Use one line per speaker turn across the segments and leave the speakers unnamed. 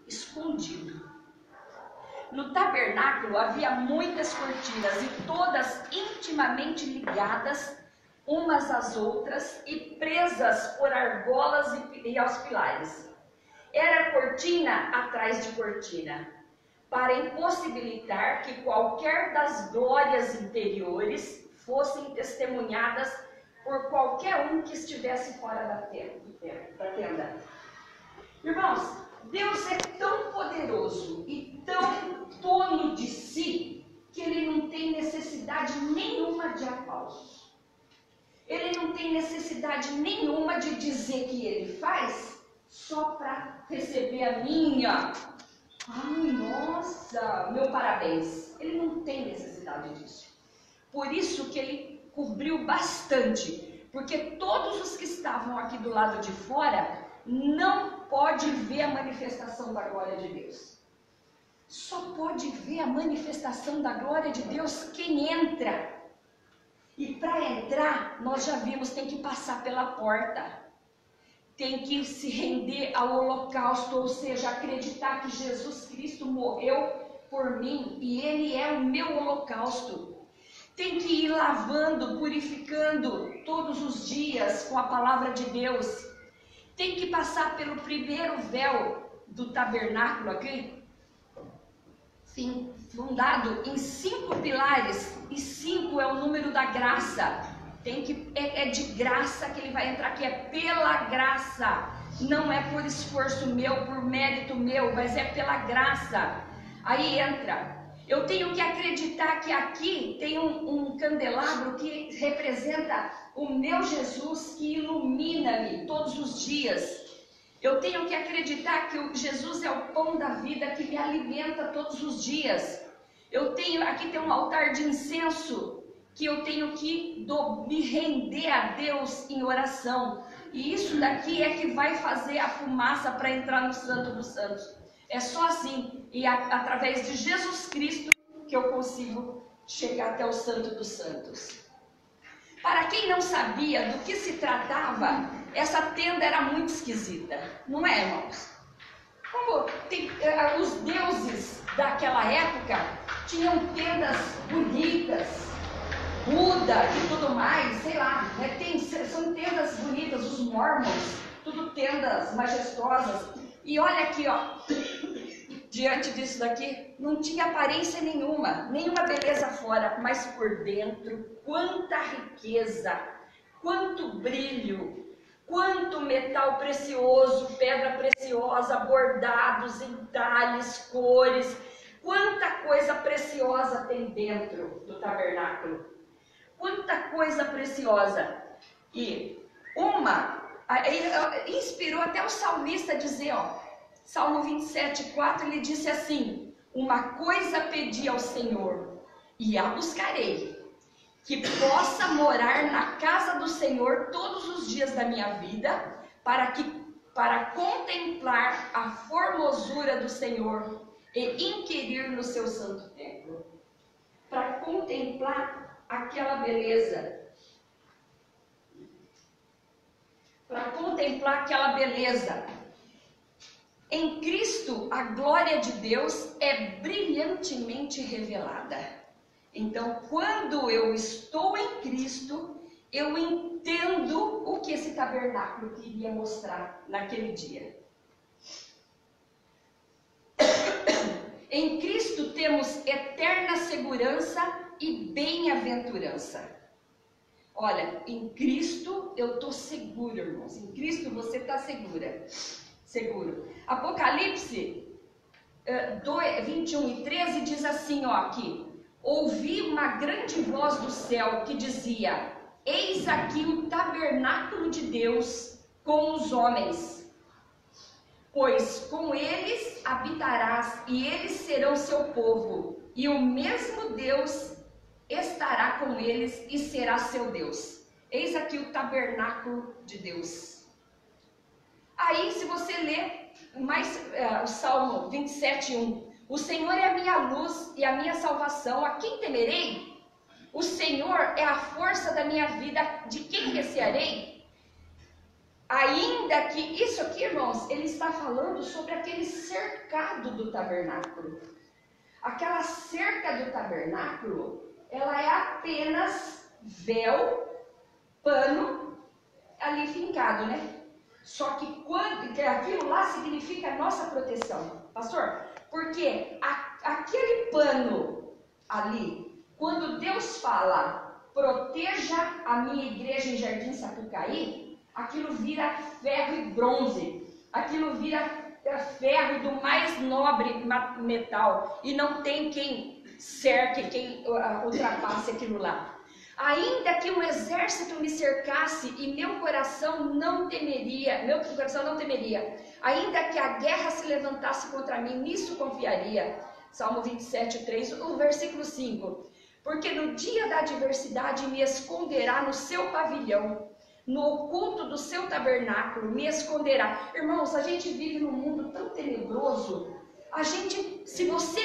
escondido. No tabernáculo havia muitas cortinas e todas intimamente ligadas umas às outras e presas por argolas e aos pilares. Era cortina atrás de cortina, para impossibilitar que qualquer das glórias interiores fossem testemunhadas por qualquer um que estivesse fora da tenda. Irmãos, Deus é tão poderoso e tão dono de si que Ele não tem necessidade nenhuma de aplausos. Ele não tem necessidade nenhuma de dizer que Ele faz só para receber a minha. Ai, nossa, meu parabéns. Ele não tem necessidade disso. Por isso que Ele cobriu bastante, porque todos os que estavam aqui do lado de fora não pode ver a manifestação da glória de Deus. Só pode ver a manifestação da glória de Deus quem entra. E para entrar, nós já vimos, tem que passar pela porta. Tem que se render ao holocausto, ou seja, acreditar que Jesus Cristo morreu por mim e Ele é o meu holocausto. Tem que ir lavando, purificando todos os dias com a palavra de Deus. Tem que passar pelo primeiro véu do tabernáculo aqui, sim, fundado em 5 pilares, e 5 é o número da graça. É de graça que ele vai entrar, que é pela graça, não é por esforço meu, por mérito meu, mas é pela graça. Aí entra. Eu tenho que acreditar que aqui tem um candelabro que representa o meu Jesus, que ilumina-me todos os dias. Eu tenho que acreditar que Jesus é o pão da vida que me alimenta todos os dias. Aqui tem um altar de incenso que eu tenho que me render a Deus em oração. E isso daqui é que vai fazer a fumaça para entrar no Santo dos Santos. É só assim, e através de Jesus Cristo, que eu consigo chegar até o Santo dos Santos. Para quem não sabia do que se tratava, essa tenda era muito esquisita, não é, irmãos? Os deuses daquela época tinham tendas bonitas, Buda e tudo mais, sei lá, né? São tendas bonitas, os mormons, tudo tendas majestosas. E olha aqui, ó, diante disso daqui, não tinha aparência nenhuma beleza fora, mas por dentro, quanta riqueza, quanto brilho, quanto metal precioso, pedra preciosa, bordados, entalhes, cores, quanta coisa preciosa tem dentro do tabernáculo, quanta coisa preciosa. E inspirou até o salmista a dizer, ó, Salmo 27:4, ele disse assim: uma coisa pedi ao Senhor e a buscarei, que possa morar na casa do Senhor todos os dias da minha vida, para contemplar a formosura do Senhor e inquirir no seu santo templo. Para contemplar aquela beleza. Para contemplar aquela beleza. Em Cristo, a glória de Deus é brilhantemente revelada. Então, quando eu estou em Cristo, eu entendo o que esse tabernáculo queria mostrar naquele dia. Em Cristo temos eterna segurança e bem-aventurança. Olha, em Cristo eu estou seguro, irmãos. Em Cristo você está seguro. Apocalipse 21:13 diz assim, ó, aqui: ouvi uma grande voz do céu que dizia: eis aqui o tabernáculo de Deus com os homens, pois com eles habitarás e eles serão seu povo, e o mesmo Deus estará com eles e será seu Deus. Eis aqui o tabernáculo de Deus. Aí, se você ler mais o Salmo 27:1, o Senhor é a minha luz e a minha salvação, a quem temerei? O Senhor é a força da minha vida, de quem recearei? Ainda que, isso aqui, irmãos, ele está falando sobre aqueles cercado do tabernáculo. Aquela cerca do tabernáculo, ela é apenas véu, pano, ali fincado, né? Só que aquilo lá significa a nossa proteção. Pastor, porque aquele pano ali, quando Deus fala, proteja a minha igreja em Jardim Sapucaí, aquilo vira ferro e bronze, aquilo vira ferro do mais nobre metal, e não tem quem cerque, quem ultrapasse aquilo lá. Ainda que um exército me cercasse e meu coração não temeria, ainda que a guerra se levantasse contra mim, nisso confiaria. Salmo 27:3, o versículo 5. Porque no dia da adversidade me esconderá no seu pavilhão, no oculto do seu tabernáculo me esconderá. Irmãos, a gente vive num mundo tão tenebroso. Se você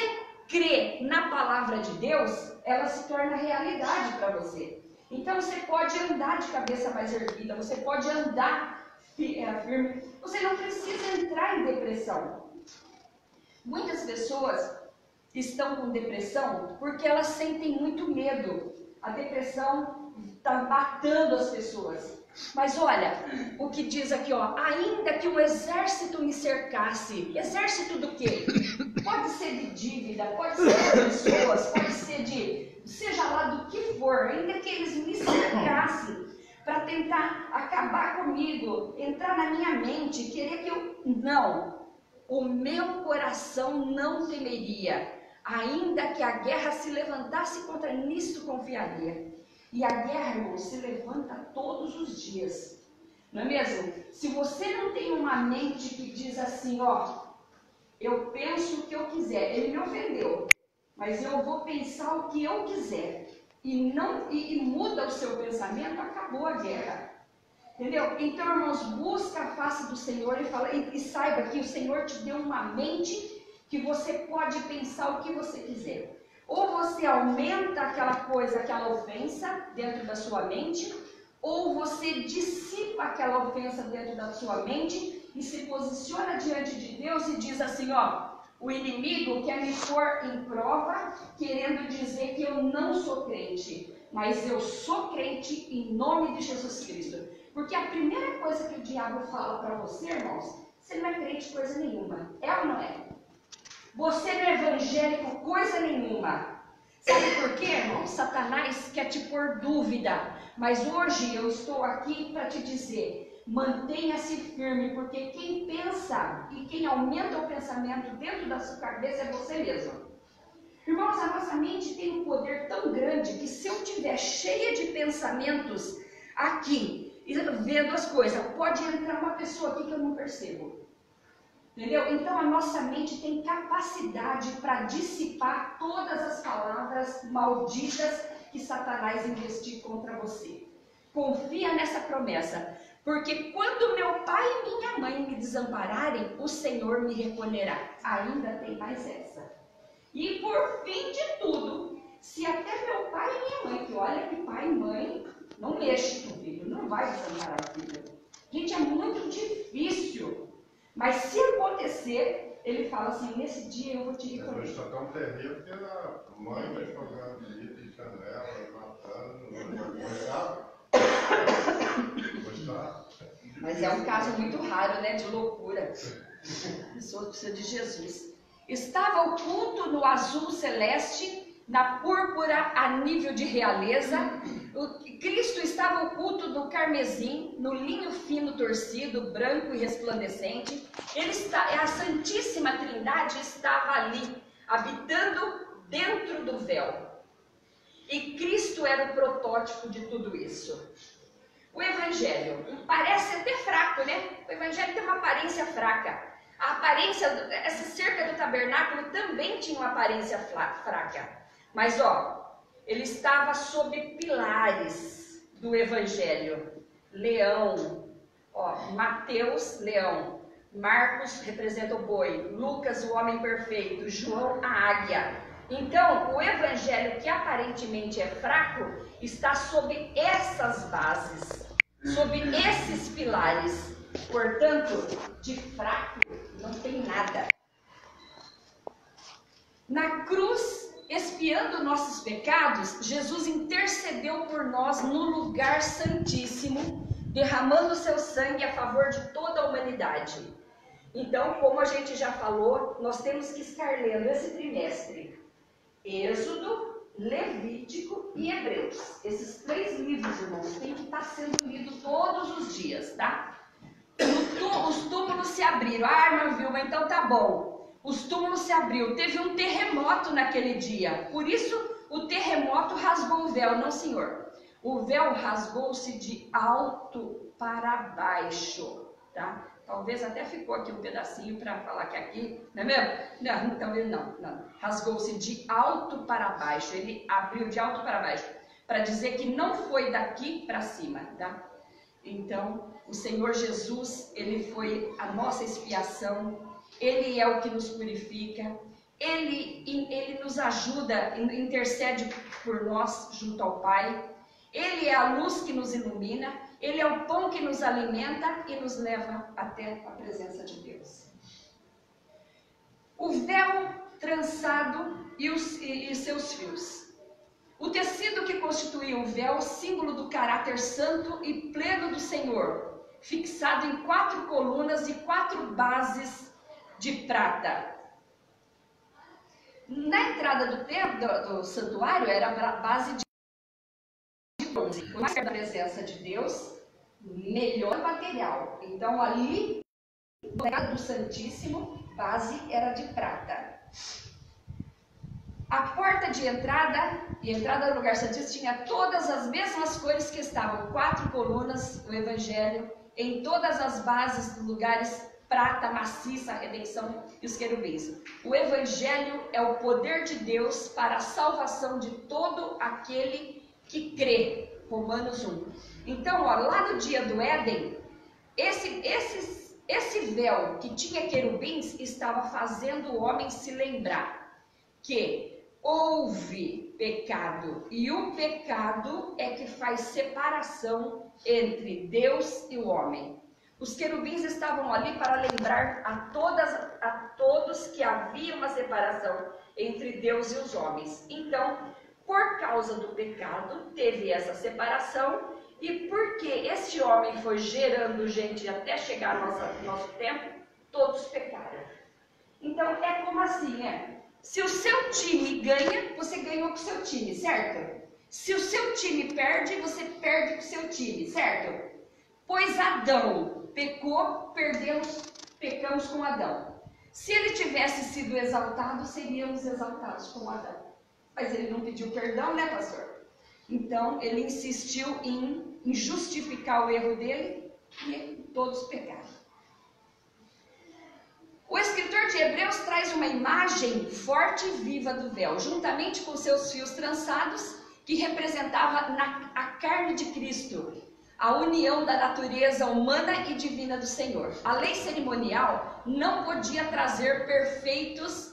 crê na palavra de Deus, ela se torna realidade para você. Então você pode andar de cabeça mais erguida, você pode andar firme, você não precisa entrar em depressão. Muitas pessoas estão com depressão porque elas sentem muito medo. A depressão está matando as pessoas. Mas olha, o que diz aqui, ó, ainda que um exército me cercasse. Exército do quê? Pode ser de dívida, pode ser de pessoas, pode ser seja lá do que for, ainda que eles me cercassem para tentar acabar comigo, entrar na minha mente, querer que não, o meu coração não temeria, ainda que a guerra se levantasse contra nisto confiaria. E a guerra, irmão, se levanta todos os dias, não é mesmo? Se você não tem uma mente que diz assim, ó, eu penso o que eu quiser, ele me ofendeu, mas eu vou pensar o que eu quiser, e muda o seu pensamento, acabou a guerra. Entendeu? Então, irmãos, busca a face do Senhor e saiba que o Senhor te deu uma mente que você pode pensar o que você quiser. Ou você aumenta aquela coisa, aquela ofensa dentro da sua mente, ou você dissipa aquela ofensa dentro da sua mente e se posiciona diante de Deus e diz assim, ó, o inimigo quer me pôr em prova, querendo dizer que eu não sou crente, mas eu sou crente em nome de Jesus Cristo. Porque a primeira coisa que o diabo fala para você, irmãos, você não é crente coisa nenhuma. É ou não é? Você não é evangélico coisa nenhuma. Sabe por quê, irmão? Satanás quer te pôr dúvida. Mas hoje eu estou aqui para te dizer, mantenha-se firme, porque quem pensa e quem aumenta o pensamento dentro da sua cabeça é você mesmo. Irmãos, a nossa mente tem um poder tão grande que se eu estiver cheia de pensamentos aqui, vendo as coisas, pode entrar uma pessoa aqui que eu não percebo. Entendeu? Então a nossa mente tem capacidade para dissipar todas as palavras malditas que Satanás investiu contra você. Confia nessa promessa, porque quando meu pai e minha mãe me desampararem, o Senhor me recolherá. Ainda tem mais essa. E por fim de tudo, se até meu pai e minha mãe, que olha que pai e mãe não mexe com o filho, não vai desamparar o filho. Gente, é muito difícil. Mas se acontecer, ele fala assim, nesse dia eu vou te recolher. Mas está tão terrível que a mãe vai jogar vida de janela, matando, gostar. Mas é um caso muito raro, né, de loucura. A pessoa precisa de Jesus. Estava oculto no azul celeste, na púrpura a nível de realeza. Cristo estava oculto no carmesim, no linho fino torcido, branco e resplandecente. A Santíssima Trindade estava ali, habitando dentro do véu. E Cristo era o protótipo de tudo isso. O Evangelho parece até fraco, né? O Evangelho tem uma aparência fraca. A aparência, essa cerca do tabernáculo também tinha uma aparência fraca. Mas ó, ele estava sob pilares do Evangelho. Leão, ó, Mateus, leão. Marcos representa o boi. Lucas, o homem perfeito. João, a águia. Então, o Evangelho, que aparentemente é fraco, está sob essas bases, sob esses pilares. Portanto, de fraco não tem nada. Na cruz, expiando nossos pecados, Jesus intercedeu por nós no lugar santíssimo, derramando seu sangue a favor de toda a humanidade. Então, como a gente já falou, nós temos que estar lendo esse trimestre Êxodo, Levítico e Hebreus. Esses 3 livros, irmãos, têm que estar sendo lidos todos os dias, tá? Os túmulos se abriram. Ah, irmã Vilma, então tá bom. Os túmulos se abriram. Teve um terremoto naquele dia. Por isso, o terremoto rasgou o véu. Não, senhor. O véu rasgou-se de alto para baixo, tá? Talvez até ficou aqui um pedacinho para falar que aqui, não é mesmo? Não, talvez não. Rasgou-se de alto para baixo. Ele abriu de alto para baixo, para dizer que não foi daqui para cima, tá? Então, o Senhor Jesus, ele foi a nossa expiação, ele é o que nos purifica, ele nos ajuda, intercede por nós junto ao Pai, ele é a luz que nos ilumina, ele é o pão que nos alimenta e nos leva até a presença de Deus. O véu trançado e seus fios. O tecido que constituía o véu, símbolo do caráter santo e pleno do Senhor, fixado em 4 colunas e 4 bases de prata. Na entrada do templo, do santuário, era a base de bronze. Quanto mais perto da presença de Deus, melhor material. Então, ali, no entrada do Santíssimo, base era de prata. A porta de entrada e entrada do lugar santíssimo tinha todas as mesmas cores que estavam, 4 colunas, o Evangelho, em todas as bases dos lugares, prata maciça, a redenção e os querubins. O Evangelho é o poder de Deus para a salvação de todo aquele que crê. Romanos 1. Então, ó, lá no dia do Éden, esse véu que tinha querubins estava fazendo o homem se lembrar que houve pecado, e o pecado é que faz separação entre Deus e o homem. Os querubins estavam ali para lembrar a todos que havia uma separação entre Deus e os homens. Então, por causa do pecado, teve essa separação, e porque esse homem foi gerando gente até chegar ao nosso tempo, todos pecaram. Então, é como assim, Se o seu time ganha, você ganhou com o seu time, certo? Se o seu time perde, você perde com o seu time, certo? Pois Adão pecou, pecamos com Adão. Se ele tivesse sido exaltado, seríamos exaltados com Adão. Mas ele não pediu perdão, né, pastor? Então, ele insistiu em justificar o erro dele e todos pecaram. O escritor de Hebreus traz uma imagem forte e viva do véu, juntamente com seus fios trançados, que representava a carne de Cristo, a união da natureza humana e divina do Senhor. A lei cerimonial não podia fazer perfeitos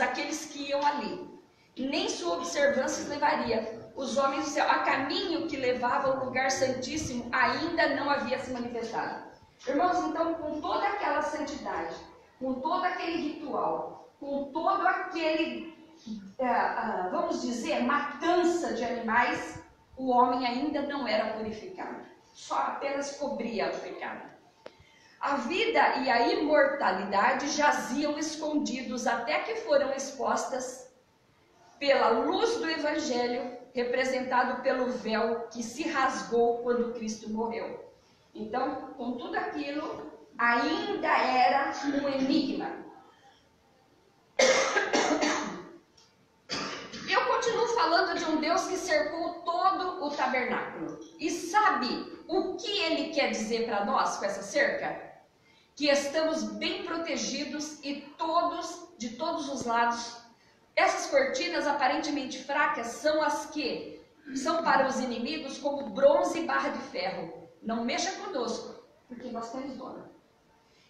aqueles que iam ali, nem sua observância levaria os homens do céu. A caminho que levava ao lugar santíssimo ainda não havia se manifestado. Irmãos, então, com toda aquela santidade, com todo aquele ritual, com todo aquele, vamos dizer, matança de animais, o homem ainda não era purificado, só apenas cobria o pecado. A vida e a imortalidade jaziam escondidos até que foram expostas pela luz do Evangelho, representado pelo véu que se rasgou quando Cristo morreu. Então, com tudo aquilo, ainda era um enigma. Eu continuo falando de um Deus que cercou todo o tabernáculo. E sabe o que ele quer dizer para nós com essa cerca? Que estamos bem protegidos e de todos os lados. Essas cortinas aparentemente fracas são as que são para os inimigos como bronze e barra de ferro. Não mexa conosco, porque nós temos dono.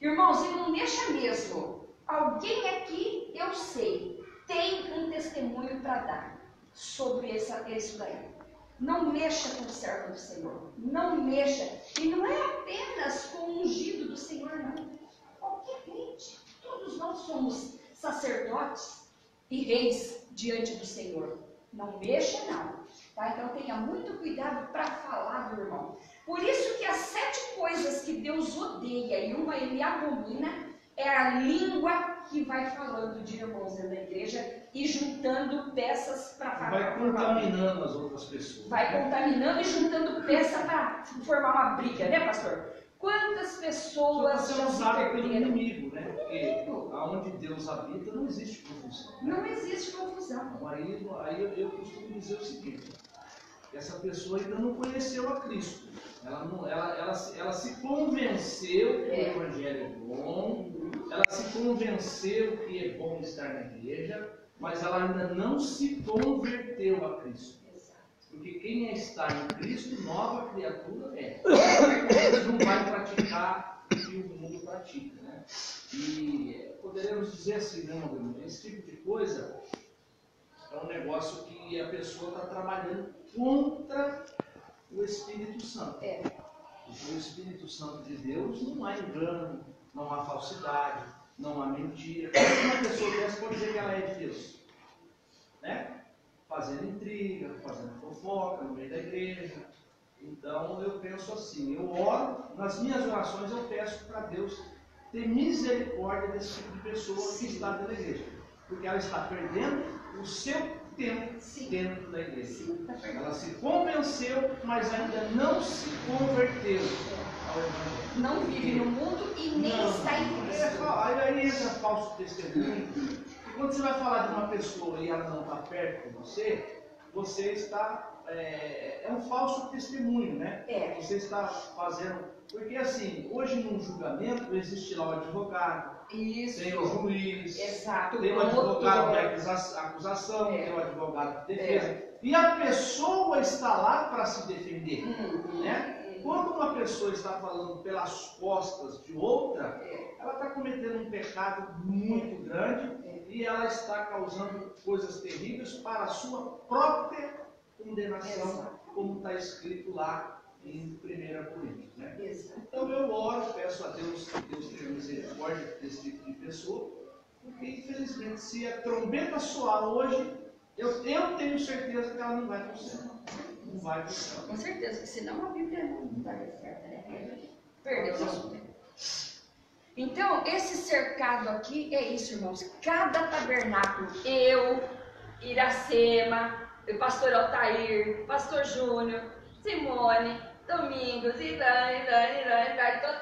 Irmãos, e não mexa mesmo. Alguém aqui, eu sei, tem um testemunho para dar sobre isso daí. Não mexa com o servo do Senhor. Não mexa. E não é apenas com o ungido do Senhor, não. Qualquer crente. Todos nós somos sacerdotes e reis diante do Senhor. Não mexa não, tá? Então tenha muito cuidado para falar do irmão. Por isso que as 7 coisas que Deus odeia e uma ele abomina é a língua que vai falando de irmãos dentro da igreja e juntando peças para falar.
Vai contaminando as outras pessoas.
Vai contaminando e juntando peça para formar uma briga, né, pastor? Quantas pessoas
já se perderam pelo inimigo, né? Porque aonde Deus habita não existe confusão.
Não existe confusão.
Então, aí eu costumo dizer o seguinte: essa pessoa ainda não conheceu a Cristo. Ela se convenceu que o Evangelho é bom, ela se convenceu que é bom estar na igreja, mas ela ainda não se converteu a Cristo. Porque quem está em Cristo, nova criatura é. Não vai praticar o que o mundo pratica, né? E poderemos dizer assim, né, meu irmão? Esse tipo de coisa é um negócio que a pessoa está trabalhando contra o Espírito Santo. Porque o Espírito Santo de Deus não há engano, não há falsidade, não há mentira. Como uma pessoa dessa pode dizer que ela é de Deus? Né? Fazendo intriga, fazendo fofoca no meio da igreja. Então eu penso assim, eu oro, nas minhas orações eu peço para Deus ter misericórdia desse tipo de pessoa que está dentro da igreja. Porque ela está perdendo o seu tempo dentro da igreja. Ela se convenceu, mas ainda não se converteu ao Evangelho.
Não vive no mundo e nem está em Cristo.
Aí entra falso testemunho. E quando você vai falar de uma pessoa e ela não está perto de você, você está... É um falso testemunho, né? Você está fazendo... Porque assim, hoje num julgamento existe lá o advogado, tem o juiz, tem o advogado da acusação, tem o advogado de defesa. E a pessoa está lá para se defender, né? Quando uma pessoa está falando pelas costas de outra, ela está cometendo um pecado muito grande e ela está causando coisas terríveis para a sua própria condenação, como está escrito lá em 1 Coríntios, né? Então eu oro, peço a Deus que Deus tenha misericórdia desse tipo de pessoa, porque infelizmente se a trombeta soar hoje, eu tenho certeza que ela não vai funcionar. Não vai funcionar.
Com certeza, porque senão a Bíblia não daria certo, né? Perdeu o assunto. Então, esse cercado aqui é isso, irmãos. Cada tabernáculo, eu, Iracema, o pastor Altair, pastor Júnior, Simone, Domingos,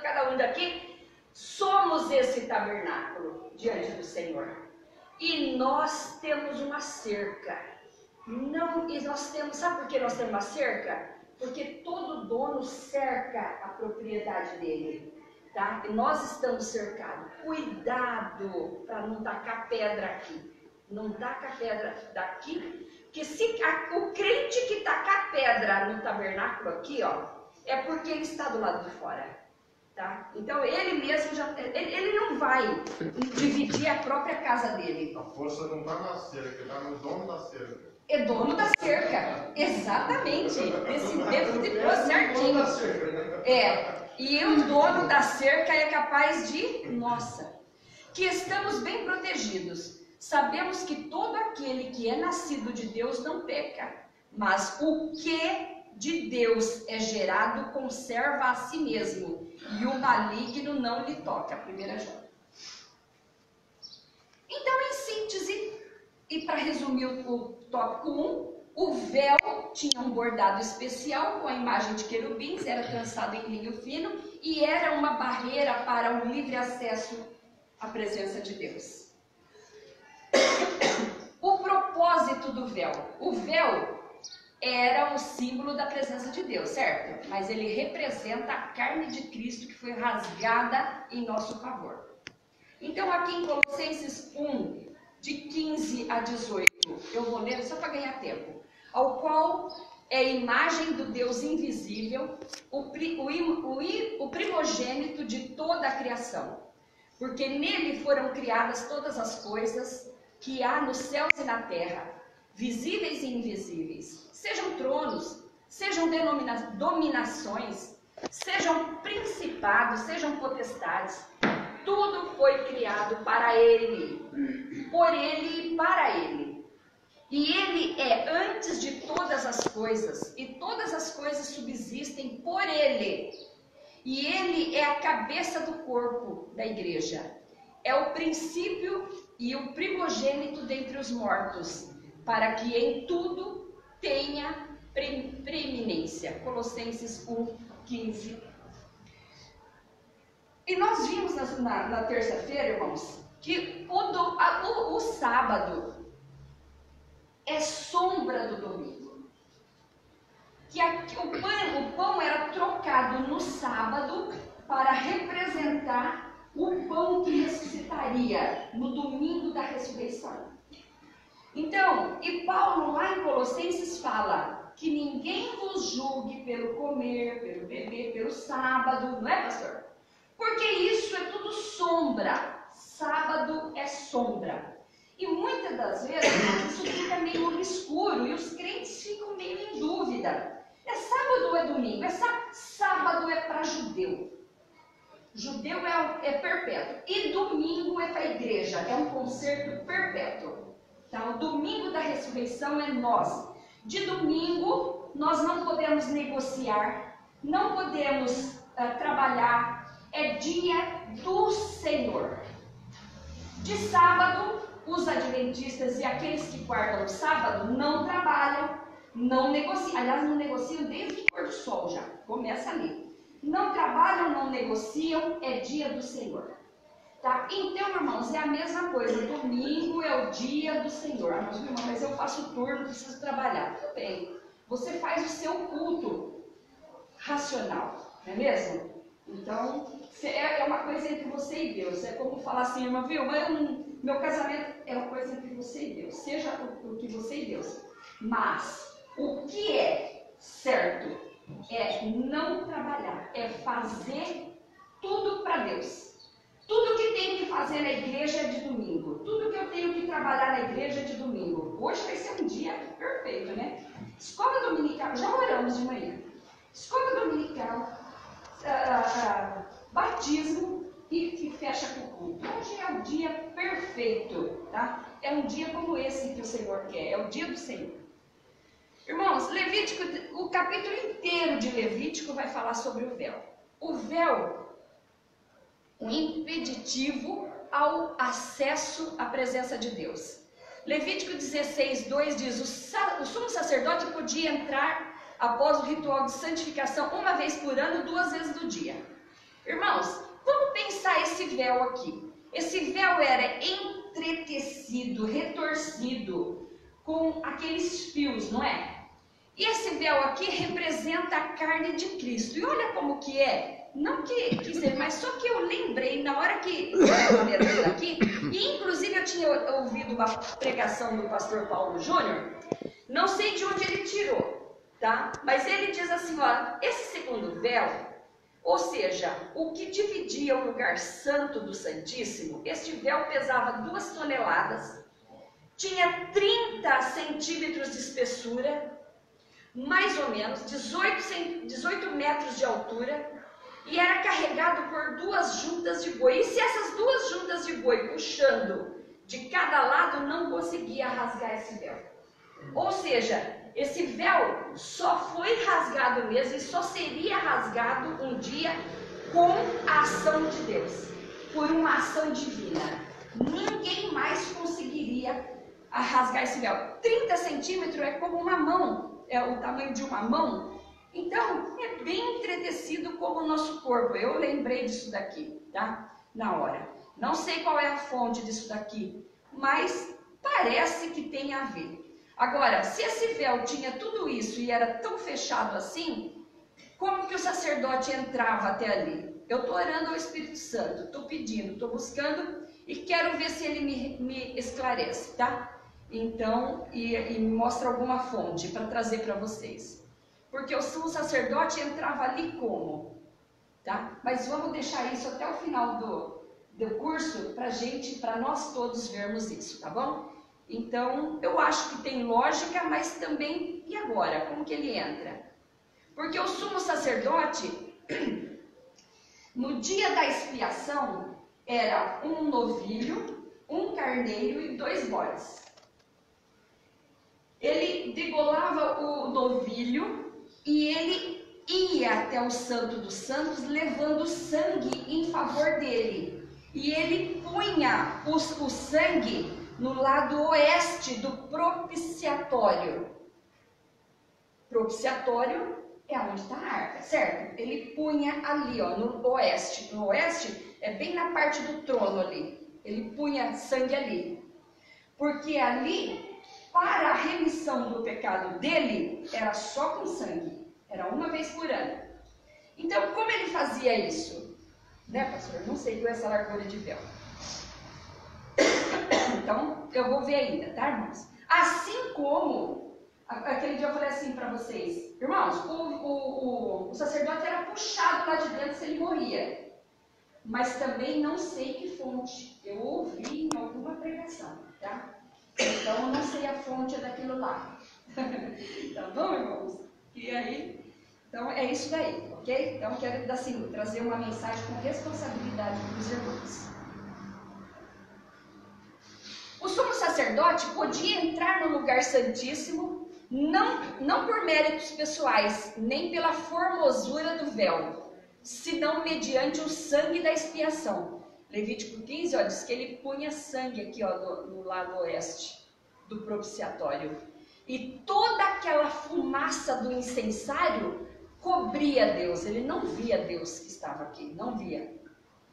cada um daqui, somos esse tabernáculo diante do Senhor. E nós temos uma cerca. Sabe por que nós temos uma cerca? Porque todo dono cerca a propriedade dele. Tá? E nós estamos cercados. Cuidado para não tacar pedra aqui. Não taca pedra daqui. Que se o crente que tacar pedra no tabernáculo aqui, ó, é porque ele está do lado de fora. Tá? Então ele mesmo ele não vai dividir a própria casa dele.
A força não está na cerca, está no dono da cerca.
É dono da cerca, exatamente. Esse dedo ficou certinho. E o dono da cerca é capaz de, que estamos bem protegidos. Sabemos que todo aquele que é nascido de Deus não peca, mas o que de Deus é gerado conserva a si mesmo, e o maligno não lhe toca. 1 João. Então, em síntese, e para resumir o tópico 1, o véu tinha um bordado especial com a imagem de querubins, era trançado em linho fino e era uma barreira para o livre acesso à presença de Deus. O propósito do véu. O véu era um símbolo da presença de Deus, certo? Mas ele representa a carne de Cristo que foi rasgada em nosso favor. Então, aqui em Colossenses 1, de 15 a 18, eu vou ler só para ganhar tempo. Ao qual é a imagem do Deus invisível, o primogênito de toda a criação. Porque nele foram criadas todas as coisas que há nos céus e na terra, visíveis e invisíveis. Sejam tronos, sejam dominações, sejam principados, sejam potestades. Tudo foi criado para ele por ele e para ele. E ele é antes de todas as coisas, e todas as coisas subsistem por ele. E ele é a cabeça do corpo da igreja. É o princípio e o primogênito dentre os mortos, para que em tudo tenha preeminência. Colossenses 1:15. E nós vimos na terça-feira, irmãos, que o sábado é sombra do domingo. Que o pão era trocado no sábado para representar o pão que ressuscitaria no domingo da ressurreição. Então, e Paulo lá em Colossenses fala que ninguém vos julgue pelo comer, pelo beber, pelo sábado, não é, pastor? Porque isso é tudo sombra. Sábado é sombra. E muitas das vezes isso fica meio obscuro e os crentes ficam meio em dúvida. É sábado ou é domingo? Sábado é para judeu. Judeu é perpétuo. E domingo é para a igreja. É um concerto perpétuo. Tá? O domingo da ressurreição é nós. De domingo nós não podemos negociar, não podemos trabalhar. É dia do Senhor. De sábado, os adventistas e aqueles que guardam o sábado não trabalham, não negociam. Aliás, não negociam desde o pôr do sol já. Começa ali. Não trabalham, não negociam, é dia do Senhor. Tá? Então, irmãos, é a mesma coisa. Domingo é o dia do Senhor. Mas eu faço turno, preciso trabalhar. Tudo bem. Você faz o seu culto racional, não é mesmo? Então, é uma coisa entre você e Deus. É como falar assim, irmã, viu? Meu casamento é uma coisa entre você e Deus. Seja o que você e Deus. Mas, o que é certo é não trabalhar. É fazer tudo para Deus. Tudo que tem que fazer na igreja é de domingo. Tudo que eu tenho que trabalhar na igreja é de domingo. Hoje vai ser um dia perfeito, né? Escola dominical, já oramos de manhã. Escola dominical, batismo e fecha com o culto. Hoje é o dia perfeito, tá? É um dia como esse que o Senhor quer, é o dia do Senhor. Irmãos, Levítico, o capítulo inteiro de Levítico vai falar sobre o véu. O véu, um impeditivo ao acesso à presença de Deus. Levítico 16:2 diz: o sumo sacerdote podia entrar após o ritual de santificação uma vez por ano, 2 vezes no dia. Irmãos, vamos pensar esse véu aqui. Esse véu era entretecido, retorcido, com aqueles fios, não é? E esse véu aqui representa a carne de Cristo. E olha como que é. Não que quiser, mas só que eu lembrei na hora que eu li isso aqui, e inclusive eu tinha ouvido uma pregação do pastor Paulo Júnior, não sei de onde ele tirou, tá? Mas ele diz assim, ó, esse segundo véu, ou seja, o que dividia o lugar santo do Santíssimo, este véu pesava 2 toneladas, tinha 30 centímetros de espessura, mais ou menos, 18 metros de altura, e era carregado por 2 juntas de boi. E se essas 2 juntas de boi puxando de cada lado não conseguia rasgar esse véu? Ou seja, esse véu só foi rasgado mesmo e só seria rasgado um dia com a ação de Deus, por uma ação divina. Ninguém mais conseguiria rasgar esse véu. 30 centímetros é como uma mão, é o tamanho de uma mão. Então, é bem entretecido como o nosso corpo. Eu lembrei disso daqui, tá? Na hora. Não sei qual é a fonte disso daqui, mas parece que tem a ver. Agora, se esse véu tinha tudo isso e era tão fechado assim, como que o sacerdote entrava até ali? Eu estou orando ao Espírito Santo, estou pedindo, estou buscando e quero ver se ele me esclarece, tá? Então, e me mostra alguma fonte para trazer para vocês. Porque o sumo sacerdote entrava ali como? Tá? Mas vamos deixar isso até o final do curso para nós todos vermos isso, tá bom? Então, eu acho que tem lógica, mas também, e agora? Como que ele entra? Porque o sumo sacerdote, no dia da expiação, era um novilho, um carneiro carneiro e 2 bodes. Ele degolava o novilho e ele ia até o Santo dos Santos levando sangue em favor dele. E ele punha o sangue no lado oeste do propiciatório. Propiciatório é onde está a arca, certo? Ele punha ali, ó, no oeste. No oeste é bem na parte do trono ali. Ele punha sangue ali. Porque ali, para a remissão do pecado dele, era só com sangue. Era uma vez por ano. Então, como ele fazia isso? Né, pastor? Não sei com essa largura de véu. Então, eu vou ver ainda, tá, irmãos? Assim como, aquele dia eu falei assim para vocês, irmãos, o sacerdote era puxado lá de dentro se ele morria. Mas também não sei que fonte. Eu ouvi em alguma pregação, tá? Então, eu não sei a fonte daquilo lá. Tá bom, irmãos? E aí, então é isso daí, ok? Então, quero assim, trazer uma mensagem com responsabilidade para os irmãos. O sumo sacerdote podia entrar no lugar santíssimo, não por méritos pessoais, nem pela formosura do véu, senão mediante o sangue da expiação. Levítico 15, ó, diz que ele punha sangue aqui, ó, no lado oeste do propiciatório. E toda aquela fumaça do incensário cobria Deus. Ele não via Deus que estava aqui, não via.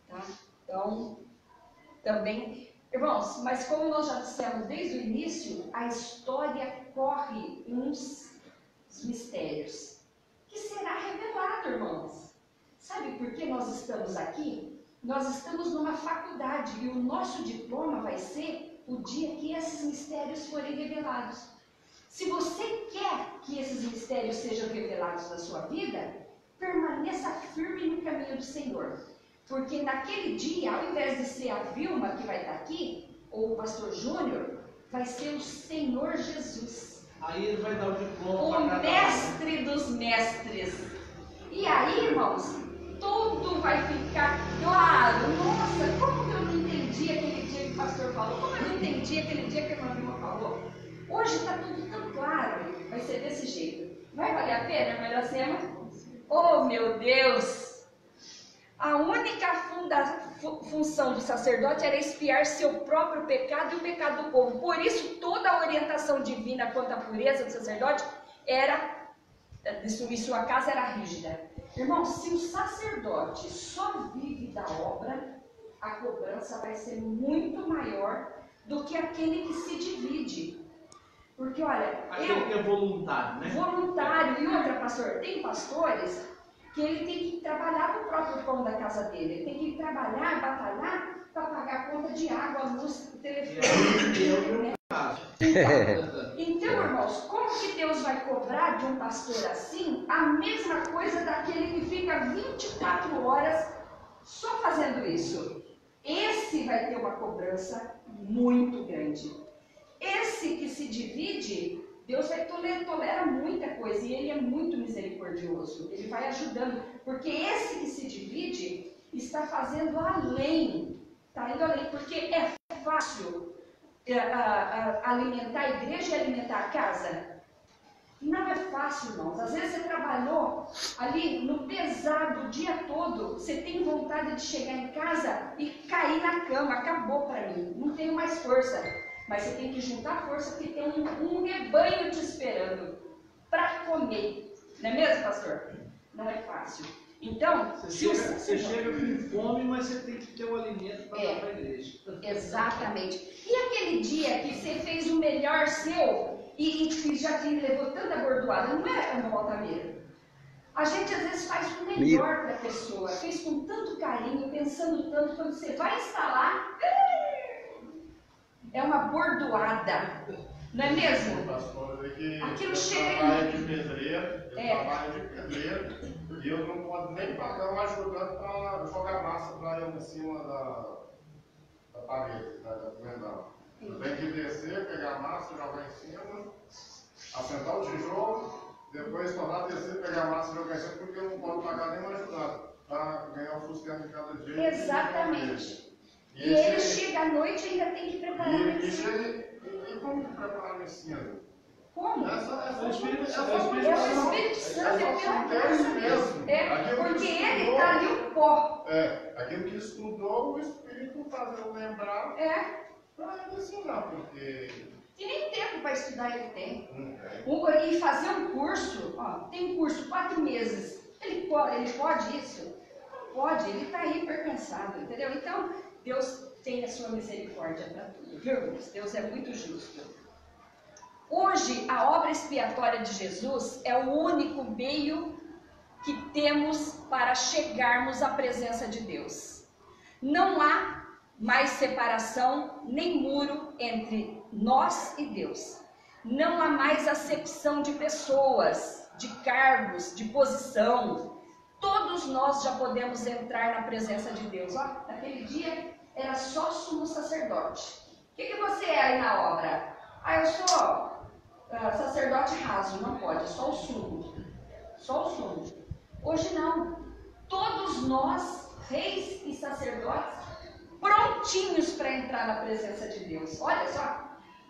Tá? Então, também, irmãos, mas como nós já dissemos desde o início, a história corre uns mistérios que será revelado, irmãos. Sabe por que nós estamos aqui? Nós estamos numa faculdade e o nosso diploma vai ser o dia que esses mistérios forem revelados. Se você quer que esses mistérios sejam revelados na sua vida, permaneça firme no caminho do Senhor. Porque naquele dia, ao invés de ser a Vilma que vai estar aqui, ou o pastor Júnior, vai ser o Senhor Jesus.
Aí ele vai dar o diploma
O
para cada
mestre dos mestres. E aí, irmãos, tudo vai ficar claro. Nossa, como que eu não entendi aquele dia que o pastor falou? Como eu não entendi aquele dia que a irmã Vilma falou? Hoje está tudo tão claro. Vai ser desse jeito. Vai valer a pena, irmã Iracema? Oh, meu Deus! A única função do sacerdote era expiar seu próprio pecado e o pecado do povo. Por isso, toda a orientação divina quanto à pureza do sacerdote era, em sua casa, era rígida. Irmão, se o sacerdote só vive da obra, a cobrança vai ser muito maior do que aquele que se divide. Porque, olha,
aquele que é voluntário, né?
Voluntário. E outra, pastor, tem pastores que ele tem que trabalhar para o próprio pão da casa dele. Ele tem que trabalhar, batalhar para pagar a conta de água, luz, telefone. Então, irmãos, como que Deus vai cobrar de um pastor assim a mesma coisa daquele que fica 24 horas só fazendo isso? Esse vai ter uma cobrança muito grande. Esse que se divide, Deus vai tolera muita coisa e Ele é muito misericordioso. Ele vai ajudando, porque esse que se divide está fazendo além, está indo além, porque é fácil alimentar a igreja e alimentar a casa. Não é fácil, irmãos. Às vezes você trabalhou ali no pesado o dia todo, você tem vontade de chegar em casa e cair na cama, acabou para mim, não tenho mais força. Mas você tem que juntar força porque tem um rebanho te esperando para comer. Não é mesmo, pastor? Não é fácil. Então,
você chega com fome, mas você tem que ter o alimento para dar para a igreja.
Exatamente. E aquele dia que você fez o melhor seu e já te levou tanta bordoada, não é, irmão Altamiro? A gente às vezes faz o melhor para a pessoa, fez com tanto carinho, pensando tanto, quando você vai instalar, é uma bordoada, não é mesmo? Aquilo chega
trabalho de pedreiro, trabalho de pedreiro, e eu não posso nem pagar um ajudante para jogar massa para eu em cima da parede, da vendão. Eu tenho que descer, pegar a massa, jogar em cima, assentar o tijolo, depois tornar a descer, pegar a massa e jogar em cima, porque eu não posso pagar nenhum ajudante para ganhar o sustento de cada dia.
Exatamente. E ele chega à noite e ainda tem que preparar a medicina.
E como que prepara a medicina?
Como?
É o Espírito Santo.
É o Espírito Santo, é pela graça mesmo. É, porque ele está ali o pó.
Aquilo que estudou, o Espírito fazendo lembrar para ele ensinar, porque...
E nem tempo para estudar ele tem. E fazer um curso, tem um curso 4 meses. Ele pode isso? Não pode, ele está hiper cansado, entendeu? Então, Deus tem a sua misericórdia para tudo, viu, irmãos? Deus é muito justo. Hoje, a obra expiatória de Jesus é o único meio que temos para chegarmos à presença de Deus. Não há mais separação nem muro entre nós e Deus. Não há mais acepção de pessoas, de cargos, de posição. Todos nós já podemos entrar na presença de Deus. Naquele dia era só sumo sacerdote. O que você é aí na obra? Eu sou sacerdote raso. Não pode, é só o sumo. Só o sumo. Hoje não. Todos nós, reis e sacerdotes, prontinhos para entrar na presença de Deus. Olha só.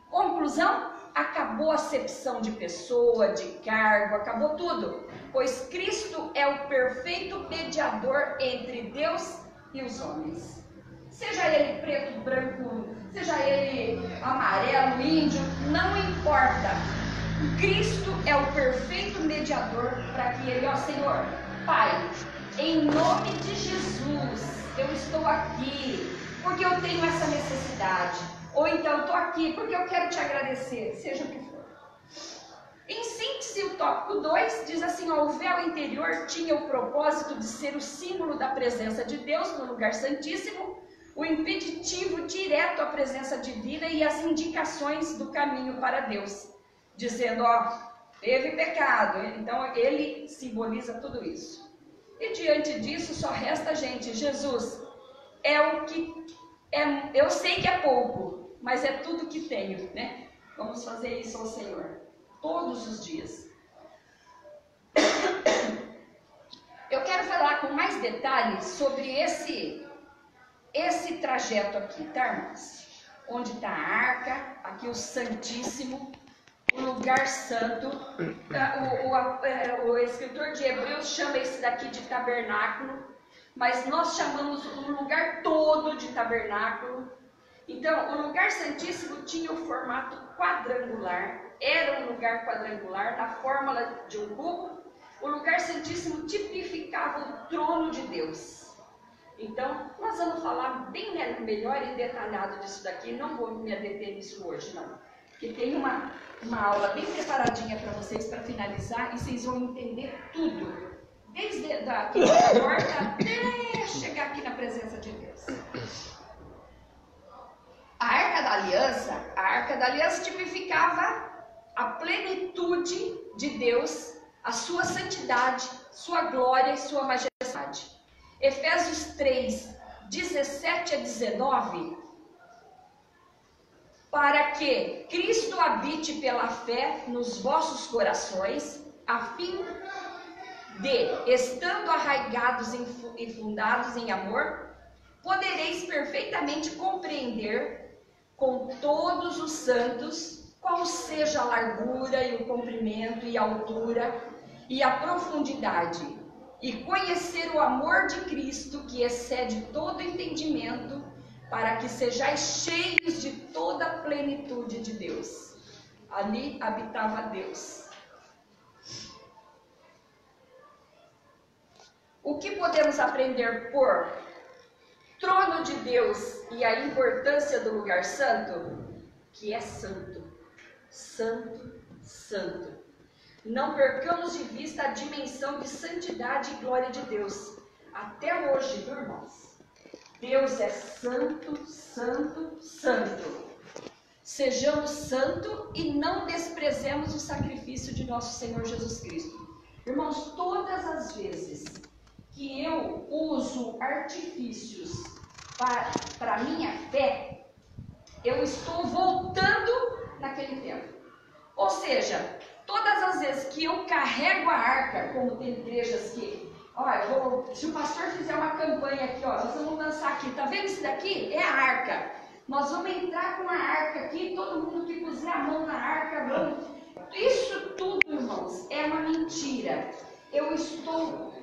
Conclusão, acabou a acepção de pessoa, de cargo, acabou tudo. Pois Cristo é o perfeito mediador entre Deus e os homens. Seja ele preto, branco, seja ele amarelo, índio, não importa. Cristo é o perfeito mediador para que ele, Senhor, Pai, em nome de Jesus, eu estou aqui porque eu tenho essa necessidade. Ou então, estou aqui porque eu quero te agradecer, seja o que for. Em síntese, o tópico 2 diz assim, o véu interior tinha o propósito de ser o símbolo da presença de Deus no lugar santíssimo, o impeditivo direto à presença divina e as indicações do caminho para Deus, dizendo, teve pecado, então ele simboliza tudo isso. E diante disso só resta, gente, Jesus é o que eu sei que é pouco, mas é tudo que tenho, né? Vamos fazer isso ao Senhor, todos os dias. Eu quero falar com mais detalhes sobre esse trajeto aqui, tá, irmãos? Onde está a arca, aqui o Santíssimo, o lugar santo. O escritor de Hebreus chama esse daqui de tabernáculo, mas nós chamamos o lugar todo de tabernáculo. Então, o lugar santíssimo tinha o formato quadrangular, era um lugar quadrangular, na fórmula de um cubo. O lugar santíssimo tipificava o trono de Deus. Então, nós vamos falar bem melhor e detalhado disso daqui, não vou me adeter nisso hoje, não. Porque tem uma aula bem preparadinha para vocês, para finalizar, e vocês vão entender tudo. Desde aqui da porta até chegar aqui na presença de Deus. A Arca da Aliança tipificava a plenitude de Deus, a sua santidade, sua glória e sua majestade. Efésios 3, 17 a 19, para que Cristo habite pela fé nos vossos corações, a fim de, estando arraigados e fundados em amor, podereis perfeitamente compreender com todos os santos qual seja a largura e o comprimento e a altura e a profundidade, e conhecer o amor de Cristo que excede todo entendimento, para que sejais cheios de toda a plenitude de Deus. Ali habitava Deus. O que podemos aprender por trono de Deus e a importância do lugar santo? Que é santo, santo, santo. Não percamos de vista a dimensão de santidade e glória de Deus. Até hoje, viu, irmãos? Deus é santo, santo, santo. Sejamos santos e não desprezemos o sacrifício de nosso Senhor Jesus Cristo. Irmãos, todas as vezes que eu uso artifícios para a minha fé, eu estou voltando naquele tempo. Ou seja, todas as vezes que eu carrego a arca, como tem igrejas que Olha, se o pastor fizer uma campanha aqui, ó, nós vamos lançar aqui, tá vendo isso daqui? É a arca. Nós vamos entrar com a arca aqui, todo mundo que puser a mão na arca, vamos. Isso tudo, irmãos, é uma mentira. Eu estou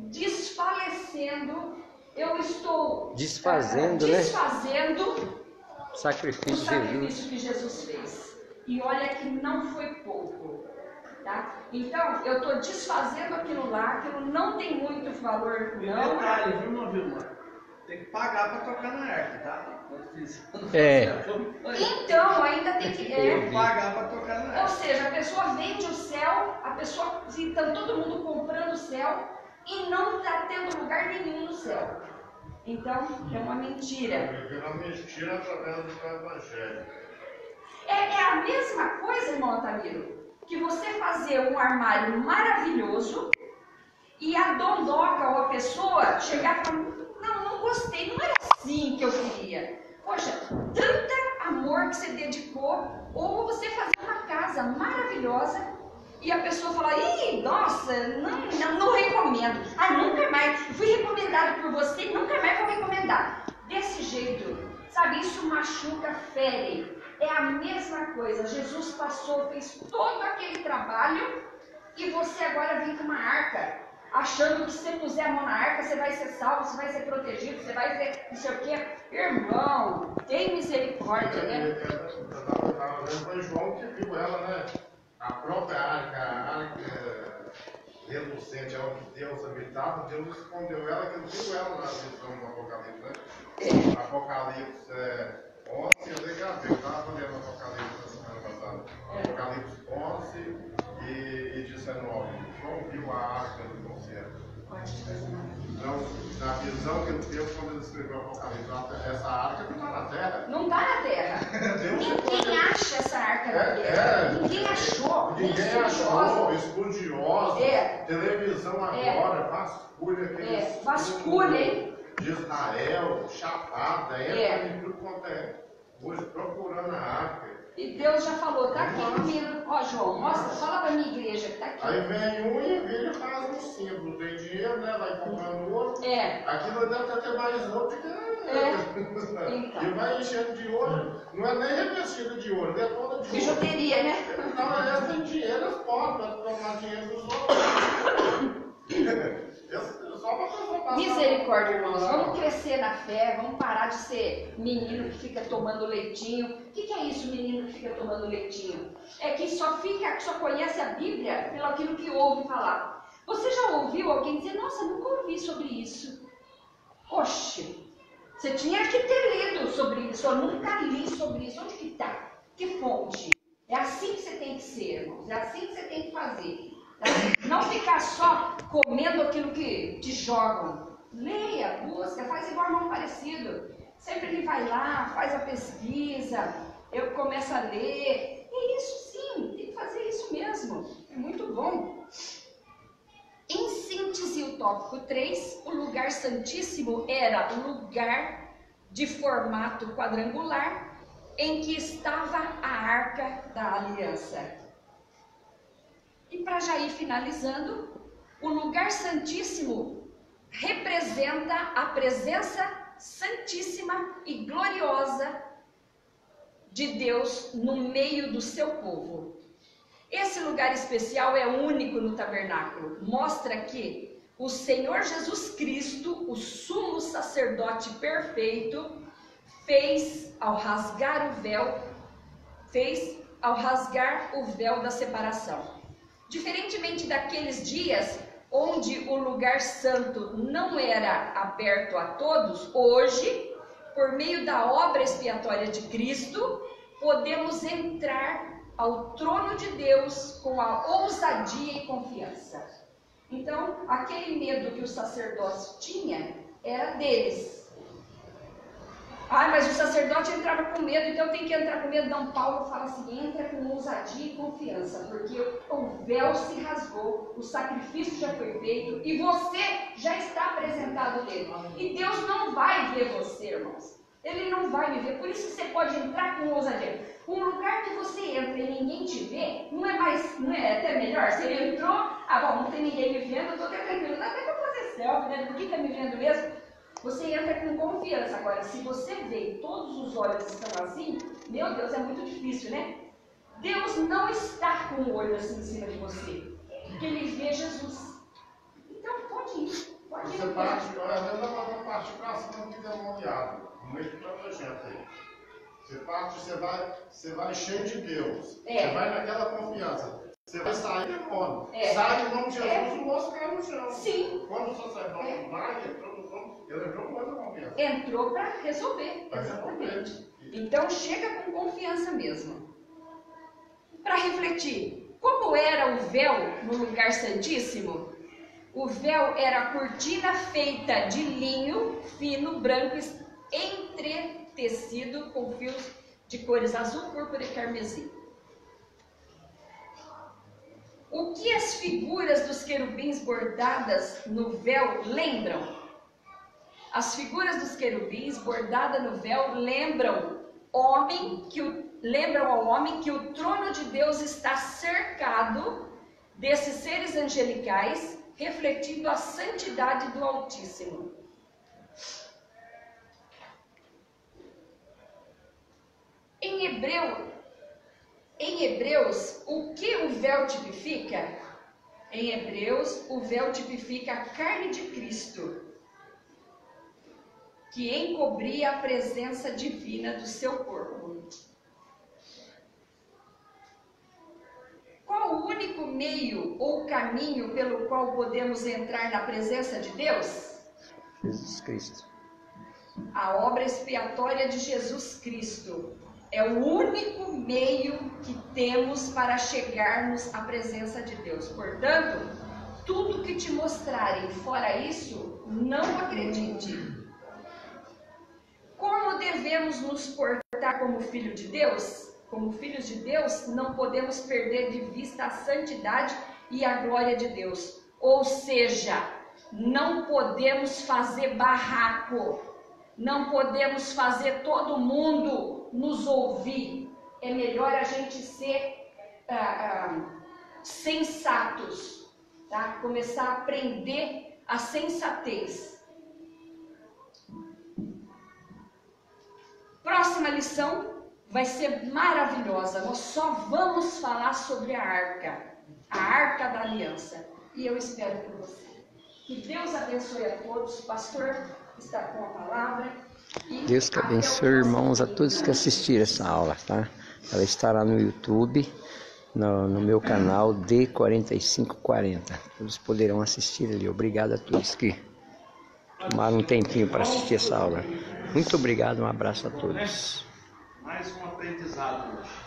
desfalecendo, eu estou desfazendo
o sacrifício
que Jesus fez. E olha que não foi pouco. Tá? Então, eu estou desfazendo aquilo lá, aquilo não tem muito valor, não.
Detalhe, viu, meu irmão? Tem que pagar para tocar na arca, tá?
Então, ainda tem que
pagar para tocar na arca.
Ou seja, a pessoa vende o céu, a pessoa está todo mundo comprando o céu e não está tendo lugar nenhum no céu. Então, é uma mentira.
É uma mentira através do evangelho.
É a mesma coisa, irmão Altamiro, que você fazer um armário maravilhoso e a dondoca ou a pessoa chegar e falar, não gostei, não era assim que eu queria. Poxa, tanto amor que você dedicou, ou você fazer uma casa maravilhosa e a pessoa falar, ih, nossa, não recomendo. Nunca mais, fui recomendado por você, nunca mais vou recomendar. Desse jeito, sabe, isso machuca, fere. É a mesma coisa, Jesus passou, fez todo aquele trabalho e você agora vem com uma arca, achando que se você puser a mão na arca, você vai ser salvo, você vai ser protegido, você vai ser não sei o quê. Irmão, tem misericórdia, né?
Foi João que viu ela, né? A própria arca, a arca relucente, ela que Deus habitava, Deus escondeu ela, que viu ela na visão do Apocalipse, né? Apocalipse 11, eu gravei, eu estava lendo Apocalipse na semana passada. Apocalipse 11 e 19. João viu a arca do concerto. Então, na visão que ele teve quando ele escreveu o Apocalipse, essa arca não está na terra.
Não está na terra. Ninguém acha essa arca na terra. Ninguém achou.
Ninguém achou, estudioso. Televisão agora, vasculha.
Vasculha, hein?
De Israel, chapada, entra em tudo quanto é. Hoje procurando a arca.
E Deus já falou, tá aqui comigo. Ó, João, mostra, fala pra minha igreja que tá aqui.
Aí vem um e vira e faz um símbolo. Tem dinheiro, né? Vai comprando ouro. Aquilo deve ter mais ouro do que.
Então.
E vai enchendo de ouro. Não é nem revestido de ouro, é toda de ouro.
Bijuteria, né?
Não, eles têm dinheiro, eles podem tomar dinheiro dos outros.
Misericórdia, irmãos, vamos crescer na fé, vamos parar de ser menino que fica tomando leitinho. O que é isso, menino que fica tomando leitinho? É que só conhece a Bíblia pelo aquilo que ouve falar. Você já ouviu alguém dizer, nossa, nunca ouvi sobre isso? Oxe, você tinha que ter lido sobre isso, eu nunca li sobre isso. Onde que está? Que fonte? É assim que você tem que ser, irmãos, é assim que você tem que fazer. Não ficar só comendo aquilo que te jogam. Leia, busca, faz igual irmão parecido. Sempre ele vai lá, faz a pesquisa, eu começo a ler. É isso sim, tem que fazer isso mesmo. É muito bom. Em síntese, o tópico 3, o lugar santíssimo era o lugar de formato quadrangular em que estava a arca da aliança. E para já ir finalizando, o lugar santíssimo representa a presença santíssima e gloriosa de Deus no meio do seu povo. Esse lugar especial é único no tabernáculo. Mostra que o Senhor Jesus Cristo, o sumo sacerdote perfeito, fez ao rasgar o véu da separação. Diferentemente daqueles dias onde o lugar santo não era aberto a todos, hoje, por meio da obra expiatória de Cristo, podemos entrar ao trono de Deus com a ousadia e confiança. Então, aquele medo que o sacerdote tinha era deles. Mas o sacerdote entrava com medo, então tem que entrar com medo. Não, Paulo fala assim, entra com ousadia e confiança, porque o véu se rasgou, o sacrifício já foi feito e você já está apresentado nele. E Deus não vai ver você, irmãos. Ele não vai me ver, por isso você pode entrar com ousadia. Um lugar que você entra e ninguém te vê, não é até melhor? Você entrou, bom, não tem ninguém me vendo, eu estou até tranquilo, dá até para fazer selfie, né? Ninguém está me vendo mesmo. Você entra com confiança. Agora, se você vê e todos os olhos estão assim, meu Deus, é muito difícil, né? Deus não está com o olho assim em cima de você, porque Ele vê Jesus. Então, pode ir. Pode ir.
Você parte, às vezes dá para partir para cima de demoniado, no meio de tanta gente aí. Você parte, você vai cheio de Deus. Você vai naquela confiança. Você vai sair demônio. Sai em nome de Jesus, o moço cai no chão.
Sim.
Quando o sacerdote vai, entrou no chão, ele entrou com outra confiança.
Entrou para resolver. Exatamente. Então chega com confiança mesmo. Para refletir, como era o véu no lugar santíssimo? O véu era cortina feita de linho fino, branco, entretecido com fios de cores azul, púrpura e carmesim. O que as figuras dos querubins bordadas no véu lembram? As figuras dos querubins bordadas no véu lembram ao homem que o trono de Deus está cercado desses seres angelicais, refletindo a santidade do Altíssimo. Em Hebreus, o que o véu tipifica? Em Hebreus, o véu tipifica a carne de Cristo, que encobria a presença divina do seu corpo. Qual o único meio ou caminho pelo qual podemos entrar na presença de Deus?
Jesus Cristo.
A obra expiatória de Jesus Cristo é o único meio que temos para chegarmos à presença de Deus. Portanto, tudo que te mostrarem fora isso, não acredite. Como devemos nos portar como filho de Deus? Como filhos de Deus, não podemos perder de vista a santidade e a glória de Deus. Ou seja, não podemos fazer barraco, não podemos fazer todo mundo nos ouvir. É melhor a gente ser sensatos, tá? Começar a aprender a sensatez. Próxima lição vai ser maravilhosa. Nós só vamos falar sobre a Arca da Aliança. E eu espero por você. Que Deus abençoe a todos. O pastor está com a palavra.
Deus que abençoe, irmãos, a todos que assistiram essa aula, tá? Ela estará no YouTube, no meu canal D4540. Todos poderão assistir ali. Obrigado a todos que tomaram um tempinho para assistir essa aula. Muito obrigado, um abraço a todos.
Mais um aprendizado hoje.